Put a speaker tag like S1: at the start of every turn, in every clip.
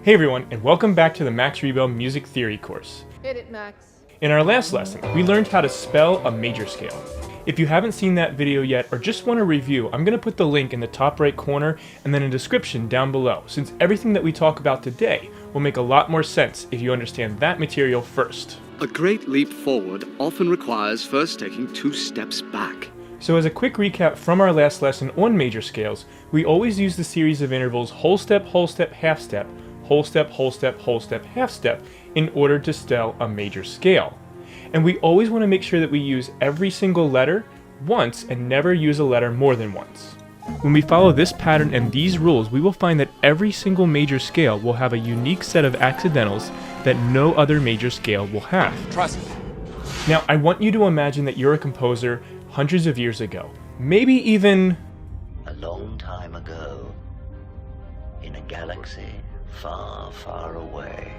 S1: Hey everyone, and welcome back to the Max Rebo Music Theory course.
S2: Hit it, Max.
S1: In our last lesson, we learned how to spell a major scale. If you haven't seen that video yet or just want a review, I'm going to put the link in the top right corner and then a description down below, since everything that we talk about today will make a lot more sense if you understand that material first.
S3: A great leap forward often requires first taking 2 steps back.
S1: So as a quick recap from our last lesson on major scales, we always use the series of intervals whole step, half step, whole step, half step in order to spell a major scale. And we always want to make sure that we use every single letter once and never use a letter more than once. When we follow this pattern and these rules, we will find that every single major scale will have a unique set of accidentals that no other major scale will have.
S4: Trust me.
S1: Now, I want you to imagine that you're a composer hundreds of years ago, maybe even
S5: a long time ago, in a galaxy far, far away.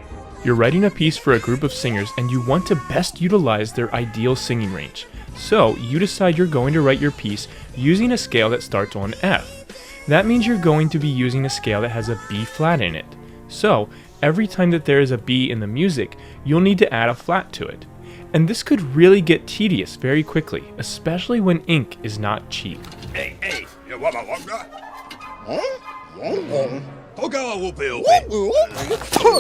S1: You're writing a piece for a group of singers and you want to best utilize their ideal singing range. So you decide you're going to write your piece using a scale that starts on F. That means you're going to be using a scale that has a B flat in it. So every time that there is a B in the music, you'll need to add a flat to it. And this could really get tedious very quickly, especially when ink is not cheap.
S4: Hey, you want my longer?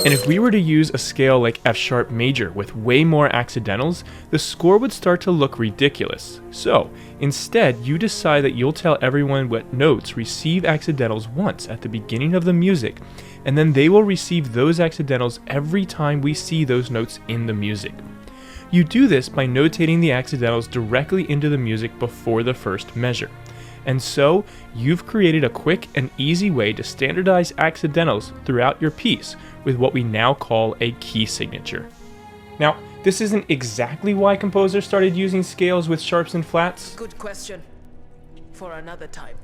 S1: And if we were to use a scale like F sharp major with way more accidentals, the score would start to look ridiculous. So instead, you decide that you'll tell everyone what notes receive accidentals once at the beginning of the music, and then they will receive those accidentals every time we see those notes in the music. You do this by notating the accidentals directly into the music before the first measure. And so, you've created a quick and easy way to standardize accidentals throughout your piece with what we now call a key signature. Now, this isn't exactly why composers started using scales with sharps and flats.
S2: Good question. For another time.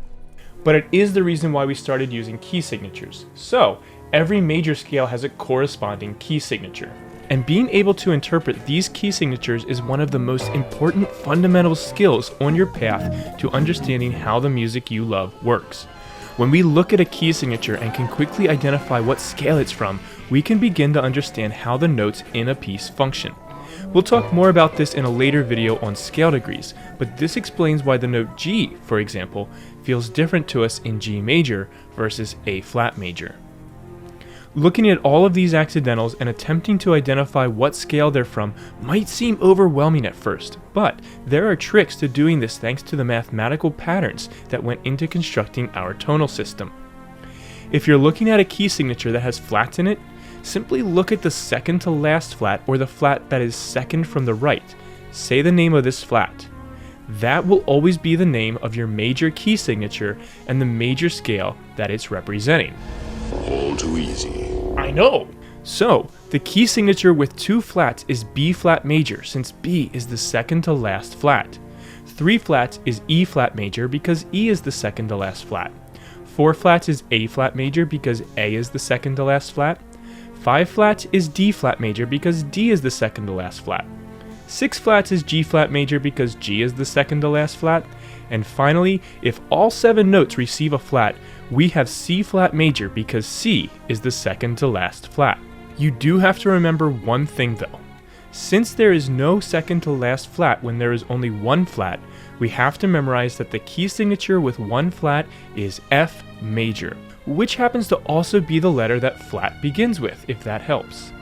S1: But it is the reason why we started using key signatures. So, every major scale has a corresponding key signature. And being able to interpret these key signatures is one of the most important fundamental skills on your path to understanding how the music you love works. When we look at a key signature and can quickly identify what scale it's from, we can begin to understand how the notes in a piece function. We'll talk more about this in a later video on scale degrees, but this explains why the note G, for example, feels different to us in G major versus A flat major. Looking at all of these accidentals and attempting to identify what scale they're from might seem overwhelming at first, but there are tricks to doing this thanks to the mathematical patterns that went into constructing our tonal system. If you're looking at a key signature that has flats in it, simply look at the second to last flat or the flat that is second from the right. Say the name of this flat. That will always be the name of your major key signature and the major scale that it's representing.
S4: All too easy.
S1: I know! So, the key signature with 2 flats is B flat major, since B is the second to last flat. 3 flats is E flat major because E is the second to last flat. 4 flats is A flat major because A is the second to last flat. 5 flats is D flat major because D is the second to last flat. 6 flats is G flat major because G is the second to last flat. And finally, if all 7 notes receive a flat, we have C flat major because C is the second to last flat. You do have to remember one thing though. Since there is no second to last flat when there is only 1 flat, we have to memorize that the key signature with 1 flat is F major, which happens to also be the letter that flat begins with, if that helps.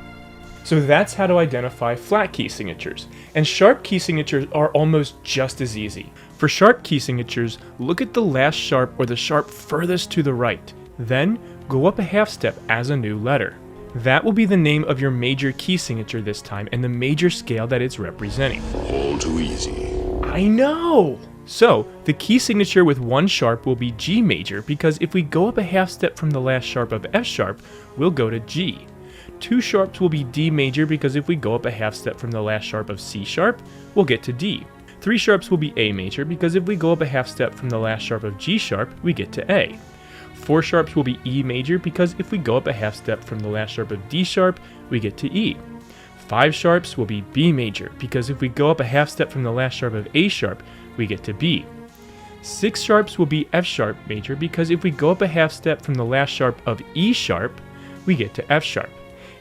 S1: So that's how to identify flat key signatures, and sharp key signatures are almost just as easy. For sharp key signatures, look at the last sharp or the sharp furthest to the right, then go up a half step as a new letter. That will be the name of your major key signature this time and the major scale that it's representing.
S4: All too easy.
S1: I know! So, the key signature with 1 sharp will be G major because if we go up a half step from the last sharp of F sharp, we'll go to G. 2 sharps will be D major because if we go up a half step from the last sharp of C sharp, we'll get to D. 3 sharps will be A major because if we go up a half step from the last sharp of G sharp, we get to A. 4 sharps will be E major because if we go up a half step from the last sharp of D sharp, we get to E. 5 sharps will be B major because if we go up a half step from the last sharp of A sharp, we get to B. 6 sharps will be F sharp major because if we go up a half step from the last sharp of E sharp, we get to F sharp.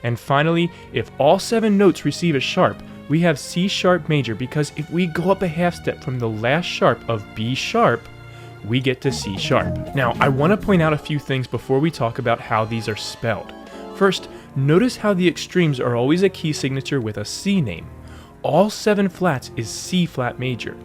S1: And finally, if all 7 notes receive a sharp, we have C sharp major, because if we go up a half step from the last sharp of B sharp, we get to C sharp. Now, I want to point out a few things before we talk about how these are spelled. First, notice how the extremes are always a key signature with a C name. All 7 flats is C flat major.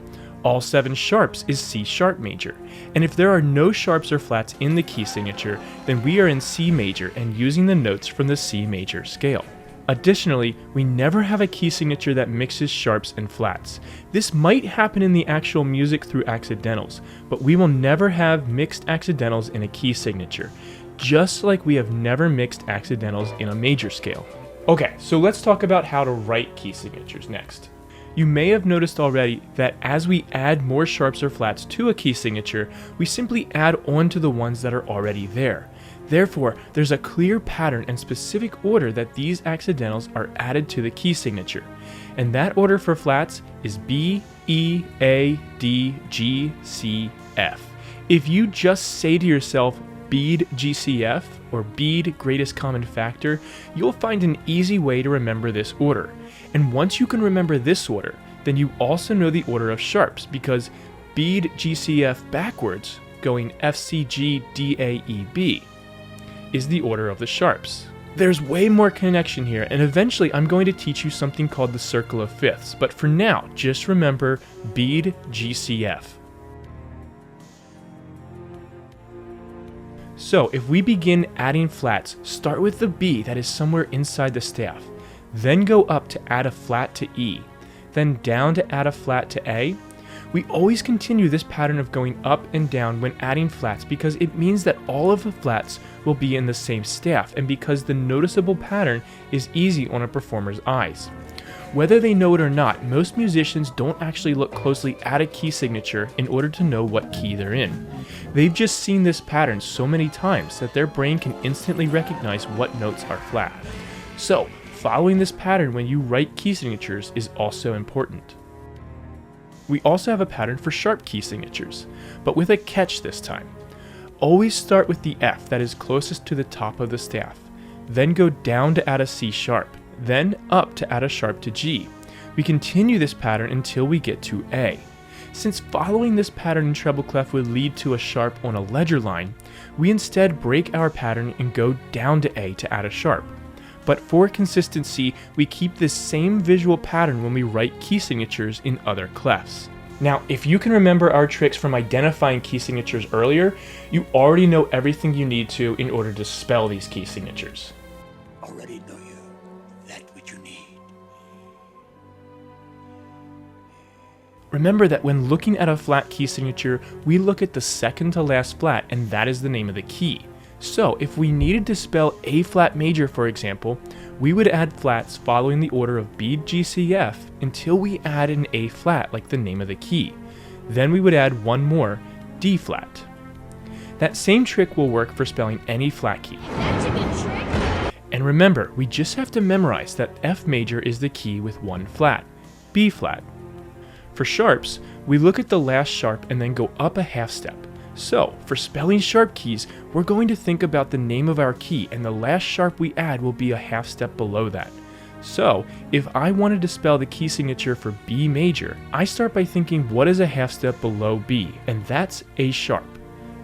S1: All 7 sharps is C sharp major. And if there are no sharps or flats in the key signature, then we are in C major and using the notes from the C major scale. Additionally, we never have a key signature that mixes sharps and flats. This might happen in the actual music through accidentals, but we will never have mixed accidentals in a key signature, just like we have never mixed accidentals in a major scale. Okay, so let's talk about how to write key signatures next. You may have noticed already that as we add more sharps or flats to a key signature, we simply add on to the ones that are already there. Therefore, there's a clear pattern and specific order that these accidentals are added to the key signature. And that order for flats is B, E, A, D, G, C, F. If you just say to yourself, bead GCF, or bead greatest common factor, you'll find an easy way to remember this order. And once you can remember this order, then you also know the order of sharps, because bead GCF backwards, going F, C, G, D, A, E, B, is the order of the sharps. There's way more connection here, and eventually I'm going to teach you something called the circle of fifths, but for now, just remember bead GCF. So if we begin adding flats, start with the B that is somewhere inside the staff, then go up to add a flat to E, then down to add a flat to A. We always continue this pattern of going up and down when adding flats because it means that all of the flats will be in the same staff, and because the noticeable pattern is easy on a performer's eyes. Whether they know it or not, most musicians don't actually look closely at a key signature in order to know what key they're in. They've just seen this pattern so many times that their brain can instantly recognize what notes are flat. So, following this pattern when you write key signatures is also important. We also have a pattern for sharp key signatures, but with a catch this time. Always start with the F that is closest to the top of the staff, then go down to add a C sharp, then up to add a sharp to G. We continue this pattern until we get to A. Since following this pattern in treble clef would lead to a sharp on a ledger line, we instead break our pattern and go down to A to add a sharp. But for consistency, we keep this same visual pattern when we write key signatures in other clefs. Now, if you can remember our tricks from identifying key signatures earlier, you already know everything you need to in order to spell these key signatures.
S4: Already know you. That what you need.
S1: Remember that when looking at a flat key signature, we look at the second to last flat, and that is the name of the key. So, if we needed to spell A flat major, for example, we would add flats following the order of bead GCF until we add an A flat like the name of the key. Then we would add one more, D flat. That same trick will work for spelling any flat key.
S2: That's a good trick.
S1: And remember, we just have to memorize that F major is the key with one flat, B flat. For sharps, we look at the last sharp and then go up a half step. So, for spelling sharp keys, we're going to think about the name of our key, and the last sharp we add will be a half step below that. So, if I wanted to spell the key signature for B major, I start by thinking what is a half step below B, and that's A sharp.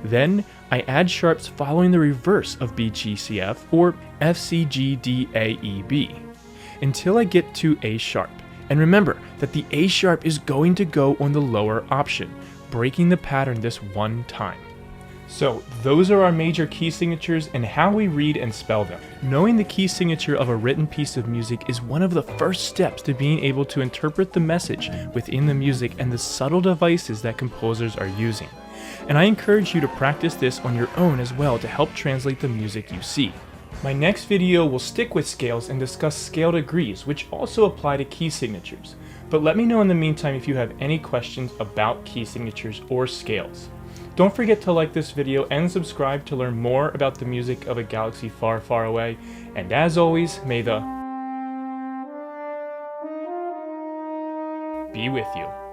S1: Then, I add sharps following the reverse of B GCF, or F C G D A E B, until I get to A sharp. And remember that the A sharp is going to go on the lower option, breaking the pattern this one time. So those are our major key signatures and how we read and spell them. Knowing the key signature of a written piece of music is one of the first steps to being able to interpret the message within the music and the subtle devices that composers are using. And I encourage you to practice this on your own as well to help translate the music you see. My next video will stick with scales and discuss scale degrees, which also apply to key signatures. But let me know in the meantime if you have any questions about key signatures or scales. Don't forget to like this video and subscribe to learn more about the music of a galaxy far, far away. And as always, may the be with you.